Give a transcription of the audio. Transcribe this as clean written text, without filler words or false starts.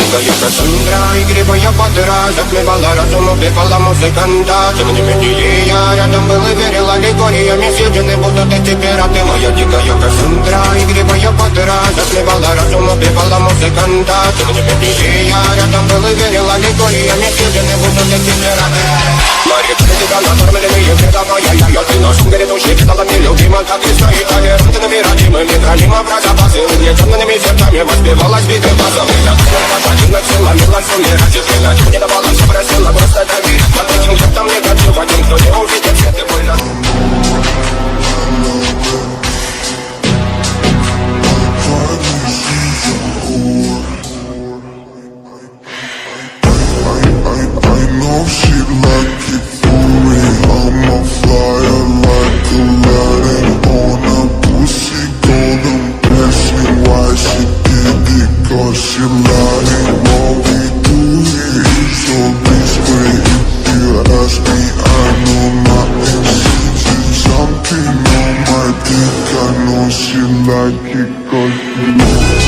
дикая Кассандра, игривая подра, затмевала разум, убивала музыканта. Тем не менее я рядом был и верил аллегориями, съедены будут эти пираты. Моя дикая Кассандра, игривая подра, затмевала разум, убивала музыканта. Тем не менее я рядом был и верил аллегориями, съедены будут эти пираты. Мария, тебя накормленные предавая я, ты нашим грядущий стала мне любима, как и свои толерантными родимыми, хранимо про запасы, угнетенными сердцами воспевалась битвы базовых. Один сила, мила, суммирать, изменять, не давала, все просила, просто доверить. Под этим летом негатив, один, кто не увидит свет и больно. She lying, what we do here is so discreet. If you ask me, I know nothing. She's something on my dick, I know she like it 'cause she